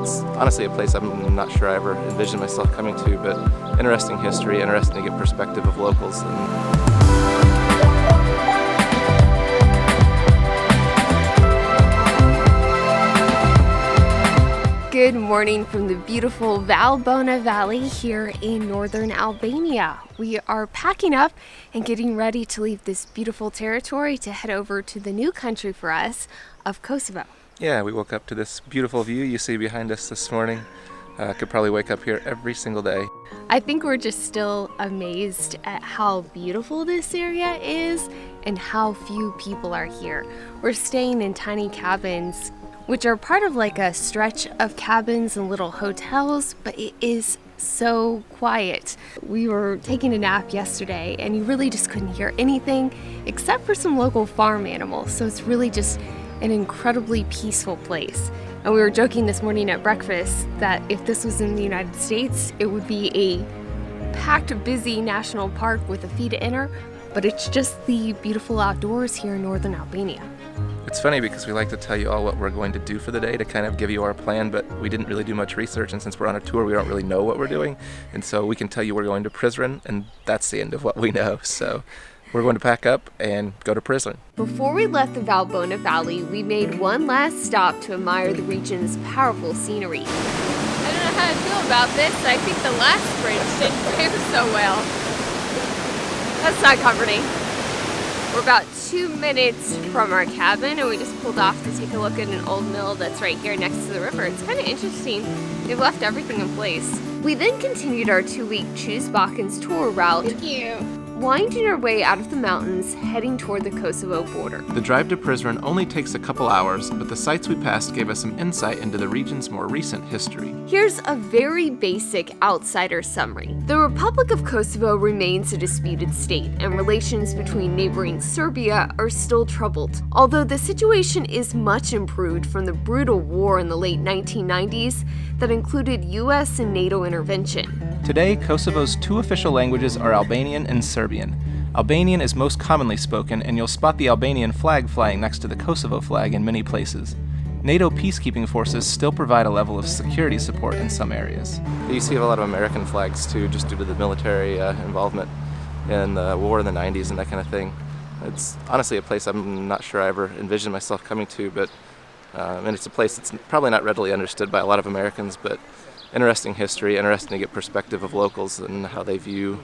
It's honestly a place I'm not sure I ever envisioned myself coming to, but interesting history, interesting to get perspective of locals. Good morning from the beautiful Valbona Valley here in northern Albania. We are packing up and getting ready to leave this beautiful territory to head over to the new country for us of Kosovo. Yeah, we woke up to this beautiful view you see behind us this morning. Could probably wake up here every single day. I think we're just still amazed at how beautiful this area is and how few people are here. We're staying in tiny cabins, which are part of like a stretch of cabins and little hotels, but it is so quiet. We were taking a nap yesterday and you really just couldn't hear anything except for some local farm animals. So it's really just an incredibly peaceful place. And we were joking this morning at breakfast that if this was in the United States, it would be a packed, busy national park with a fee to enter, but it's just the beautiful outdoors here in northern Albania. It's funny because we like to tell you all what we're going to do for the day to kind of give you our plan, but we didn't really do much research, and since we're on a tour, we don't really know what we're doing. And so we can tell you we're going to Prizren, and that's the end of what we know. So we're going to pack up and go to Prizren. Before we left the Valbona Valley, we made one last stop to admire the region's powerful scenery. I don't know how to feel about this. I think the last bridge didn't fare so well. That's not comforting. We're about 2 minutes from our cabin and we just pulled off to take a look at an old mill that's right here next to the river. It's kind of interesting. They've left everything in place. We then continued our 2-week Choose Balkans tour route. Thank you. Winding our way out of the mountains, heading toward the Kosovo border. The drive to Prizren only takes a couple hours, but the sites we passed gave us some insight into the region's more recent history. Here's a very basic outsider summary. The Republic of Kosovo remains a disputed state, and relations between neighboring Serbia are still troubled. Although the situation is much improved from the brutal war in the late 1990s that included US and NATO intervention. Today, Kosovo's 2 official languages are Albanian and Serbian. Albanian is most commonly spoken, and you'll spot the Albanian flag flying next to the Kosovo flag in many places. NATO peacekeeping forces still provide a level of security support in some areas. You see a lot of American flags too, just due to the military involvement in the war in the 90s and that kind of thing. It's honestly a place I'm not sure I ever envisioned myself coming to, but and it's a place that's probably not readily understood by a lot of Americans, but interesting history, interesting to get perspective of locals and how they view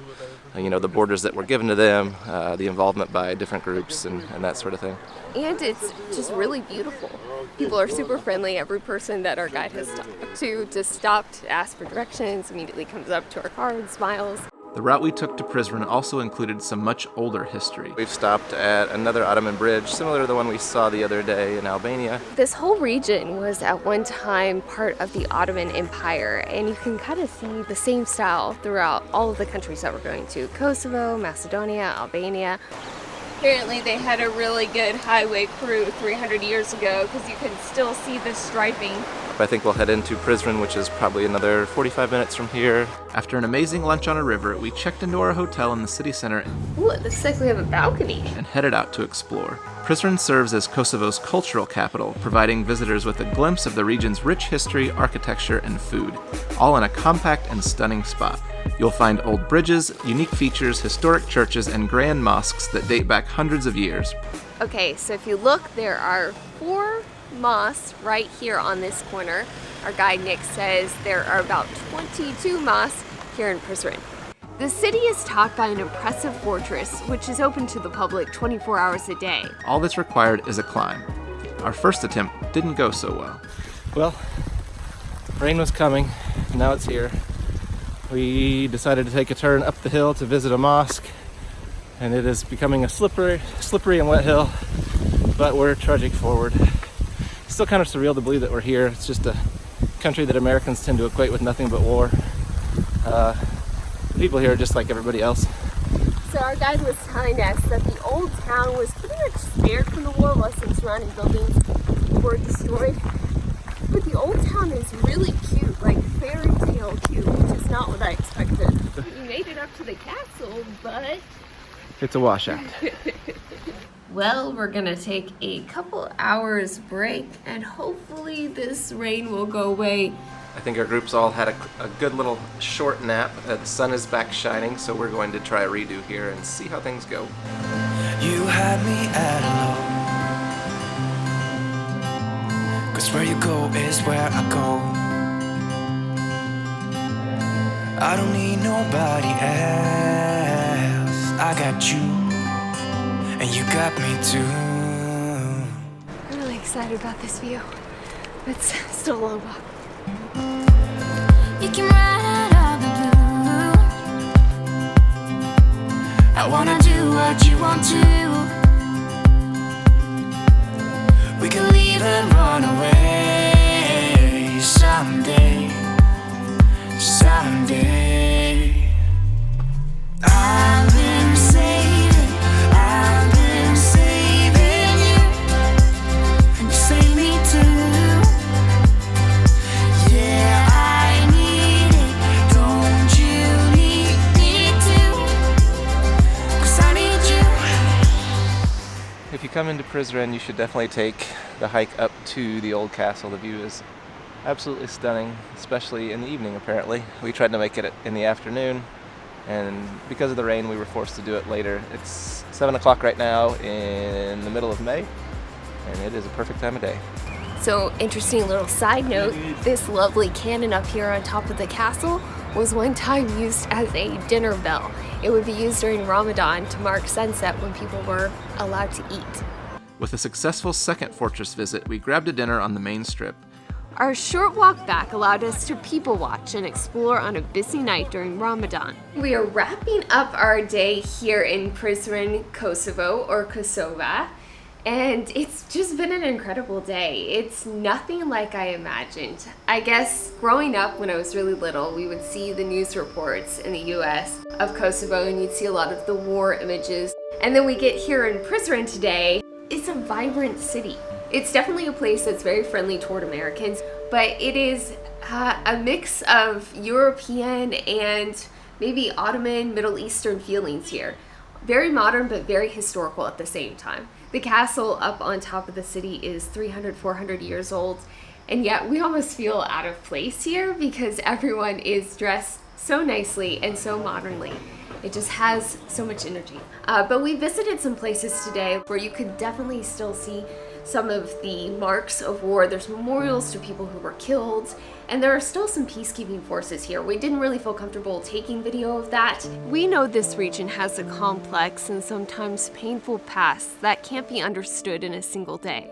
the borders that were given to them, the involvement by different groups and that sort of thing. And it's just really beautiful. People are super friendly. Every person that our guide has talked to just stopped to ask for directions, immediately comes up to our car and smiles. The route we took to Prizren also included some much older history. We've stopped at another Ottoman bridge, similar to the one we saw the other day in Albania. This whole region was at one time part of the Ottoman Empire, and you can kind of see the same style throughout all of the countries that we're going to. Kosovo, Macedonia, Albania. Apparently they had a really good highway crew 300 years ago because you can still see the striping. I think we'll head into Prizren, which is probably another 45 minutes from here. After an amazing lunch on a river, we checked into our hotel in the city center. Ooh, it looks like we have a balcony. And headed out to explore. Prizren serves as Kosovo's cultural capital, providing visitors with a glimpse of the region's rich history, architecture, and food, all in a compact and stunning spot. You'll find old bridges, unique features, historic churches, and grand mosques that date back hundreds of years. Okay, so if you look, there are 4 mosques right here on this corner. Our guide Nick says there are about 22 mosques here in Prizren. The city is topped by an impressive fortress, which is open to the public 24 hours a day. All that's required is a climb. Our first attempt didn't go so well. Well, rain was coming, now it's here. We decided to take a turn up the hill to visit a mosque, and it is becoming a slippery and wet hill, but we're trudging forward. It's still kind of surreal to believe that we're here. It's just a country that Americans tend to equate with nothing but war. The people here are just like everybody else. So our guide was telling us that the old town was pretty much spared from the war while some surrounding buildings were destroyed. But the old town is really cute, like fairy tale cute, which is not what I expected. We made it up to the castle, but It's a washout. Well, we're gonna take a couple hours break and hopefully this rain will go away. I think our group's all had a good little short nap. The sun is back shining, so we're going to try a redo here and see how things go. You had me at hello, 'cause where you go is where I go. I don't need nobody else. I got you, and you got me too. I'm really excited about this view. It's still a long walk. You can ride out of the blue. I wanna do what you want to. We can leave and run away someday, someday. I've been saving you, and you save me too. Yeah, I need it, don't you need me too? 'Cause I need you. If you come into Prizren, you should definitely take the hike up to the old castle. The view is absolutely stunning, especially in the evening apparently. We tried to make it in the afternoon, and because of the rain we were forced to do it later. It's 7 o'clock right now in the middle of May, and it is a perfect time of day. So, interesting little side note, this lovely cannon up here on top of the castle was one time used as a dinner bell. It would be used during Ramadan to mark sunset when people were allowed to eat. With a successful second fortress visit, we grabbed a dinner on the main strip. Our short walk back allowed us to people watch and explore on a busy night during Ramadan. We are wrapping up our day here in Prizren, Kosovo, or Kosova, and it's just been an incredible day. It's nothing like I imagined. I guess growing up when I was really little, we would see the news reports in the US of Kosovo and you'd see a lot of the war images. And then we get here in Prizren today. It's a vibrant city. It's definitely a place that's very friendly toward Americans, but it is a mix of European and maybe Ottoman, Middle Eastern feelings here. Very modern, but very historical at the same time. The castle up on top of the city is 300, 400 years old, and yet we almost feel out of place here because everyone is dressed so nicely and so modernly. It just has so much energy. But we visited some places today where you could definitely still see some of the marks of war. There's memorials to people who were killed, and there are still some peacekeeping forces here. We didn't really feel comfortable taking video of that. We know this region has a complex and sometimes painful past that can't be understood in a single day.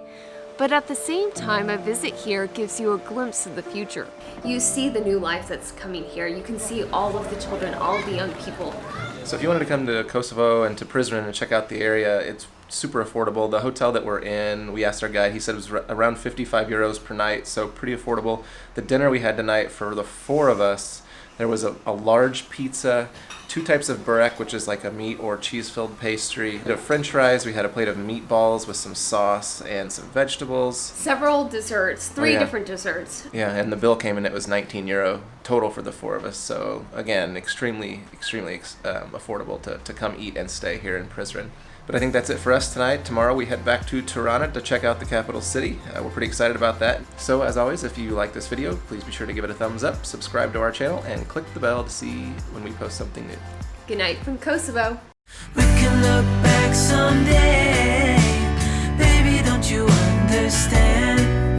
But at the same time, a visit here gives you a glimpse of the future. You see the new life that's coming here. You can see all of the children, all of the young people. So if you wanted to come to Kosovo and to Prizren and check out the area, it's super affordable. The hotel that we're in, we asked our guide, he said it was around 55 euros per night, so pretty affordable. The dinner we had tonight for the 4 of us, there was a large pizza, 2 types of burek, which is like a meat or cheese-filled pastry. We had french fries, we had a plate of meatballs with some sauce and some vegetables. Several desserts, 3 different desserts. Yeah, and the bill came in, it was 19 euro total for the 4 of us. So again, extremely affordable to come eat and stay here in Prizren. But I think that's it for us tonight. Tomorrow we head back to Tirana to check out the capital city. We're pretty excited about that. So as always, if you like this video, please be sure to give it a thumbs up, subscribe to our channel, and click the bell to see when we post something new. Good night from Kosovo. We can look back someday, baby, don't you understand?